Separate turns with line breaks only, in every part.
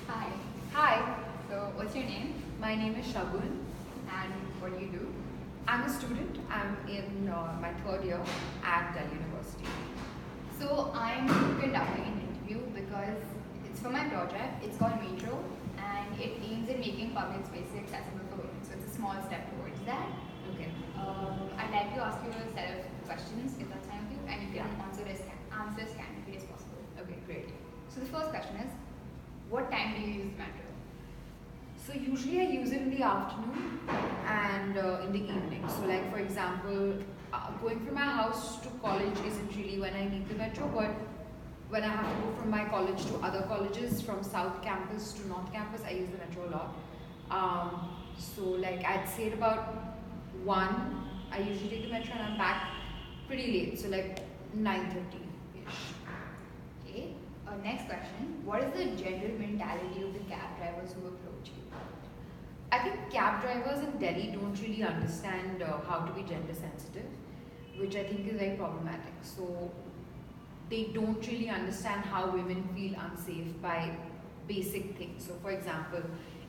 Hi.
Hi,
So, what's your name
my name is Shagun.
and what do you do?
I'm a student. I'm in my third year at Delhi University.
So, I'm conducting an interview because it's for my project. It's called Me-Tro and it aims at making public spaces accessible for women. So, it's a small step towards that.
Okay.
I'd like to ask you a set of questions if that's fine with you, and you can
Yeah.
answer as candidly as possible.
Okay, great.
So, the first question is, what time do you use the metro?
So usually I use it in the afternoon and in the evening. So like for example, going from my house to college isn't really when I need the metro, but when I have to go from my college to other colleges, from South Campus to North Campus, I use the metro a lot. So like I'd say at about 1, I usually take the metro and I'm back pretty late, so like 9:30-ish.
Okay. Next question. What is the general mentality of the cab drivers who approach you?
I think cab drivers in Delhi don't really understand how to be gender sensitive, which I think is very problematic. So they don't really understand how women feel unsafe by basic things. So for example,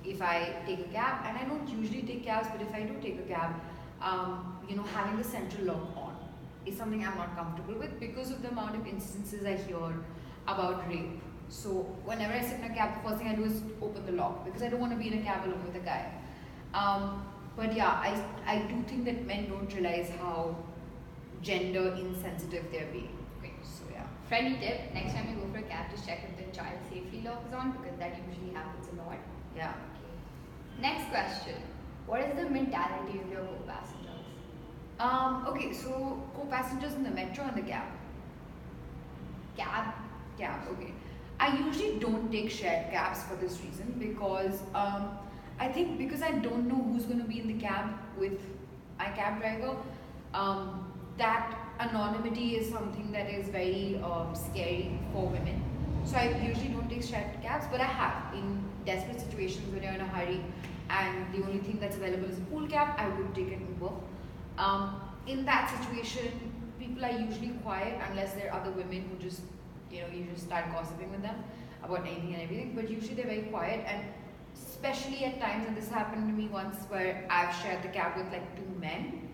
if I take a cab, and I don't usually take cabs, but if I do take a cab, having the central lock on is something I'm not comfortable with because of the amount of instances I hear about rape. So whenever I sit in a cab, the first thing I do is open the lock because I don't want to be in a cab alone with a guy. But yeah, I do think that men don't realize how gender insensitive they're being.
Great.
So yeah.
Friendly tip, next time you go for a cab, just check if the child safety lock is on because that usually happens a lot.
Yeah.
Next question. What is the mentality of your co-passengers?
Okay, so co-passengers in the metro and the cab.
Cab?
Cab, okay. I usually don't take shared cabs for this reason because I think because I don't know who's going to be in the cab with my cab driver, that anonymity is something that is very scary for women. So I usually don't take shared cabs, but I have in desperate situations when you're in a hurry and the only thing that's available is a pool cab, I would take an Uber. In that situation, people are usually quiet unless there are other women who just, you just start gossiping with them about anything and everything. But usually they're very quiet, and especially at times, and this happened to me once where I've shared the cab with like 2 men.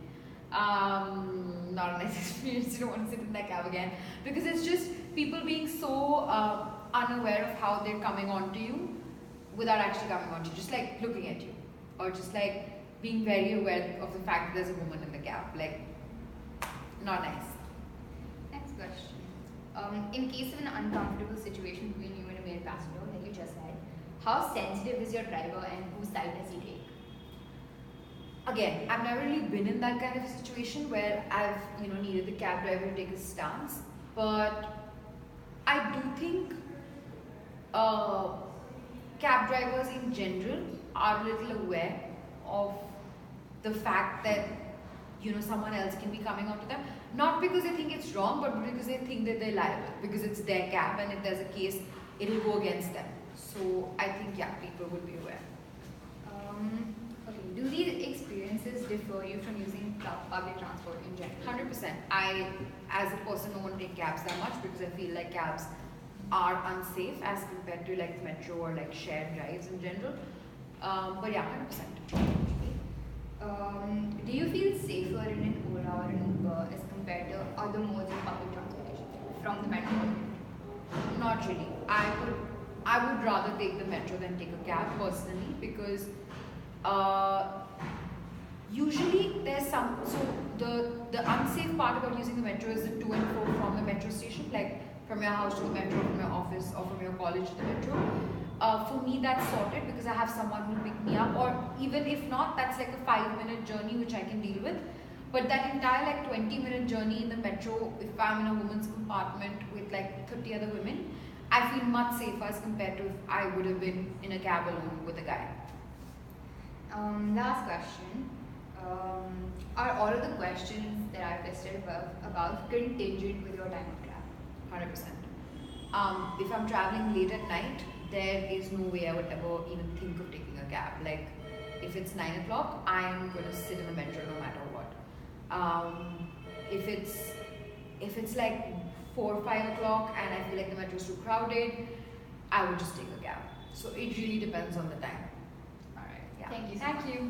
Not a nice experience. You don't want to sit in that cab again because it's just people being so unaware of how they're coming onto you without actually coming onto you, just like looking at you, or just like being very aware of the fact that there's a woman in the cab. Like, not nice.
Next question. In case of an uncomfortable situation between you and a male passenger, like you just said, how sensitive is your driver and whose side does he take?
Again, I've never really been in that kind of a situation where I've needed the cab driver to take a stance, but I do think cab drivers in general are a little aware of the fact that someone else can be coming onto them, not because they think it's wrong, but because they think that they're liable because it's their cab, and if there's a case, it'll go against them. So I think people would be aware.
Okay. Do these experiences differ you from using public transport in general?
100%. I, as a person, don't want to take cabs that much because I feel like cabs are unsafe as compared to like metro or like shared drives in general. But yeah, 100%.
Do you feel safer in an Ola or an Uber as compared to other modes of public transportation from the metro?
Not really. I would rather take the metro than take a cab personally because usually there's the unsafe part about using the metro is the to and fro from the metro station, like from your house to the metro, from your office or from your college to the metro. For me, that's sorted because I have someone who will pick me up, or even if not, that's like a 5-minute journey which I can deal with. But that entire like 20-minute journey in the metro, if I'm in a woman's compartment with like 30 other women, I feel much safer as compared to if I would have been in a cab alone with a guy.
Last question. Are all of the questions that I've listed above contingent with your time of travel?
100%. If I'm traveling late at night, there is no way I would ever even think of taking a cab. Like, if it's 9 o'clock, I'm going to sit in the metro no matter what. If it's like 4 or 5 o'clock and I feel like the metro is too crowded, I would just take a cab. So it really depends on the time.
All right.
Yeah.
Thank you so
Thank
much.
you.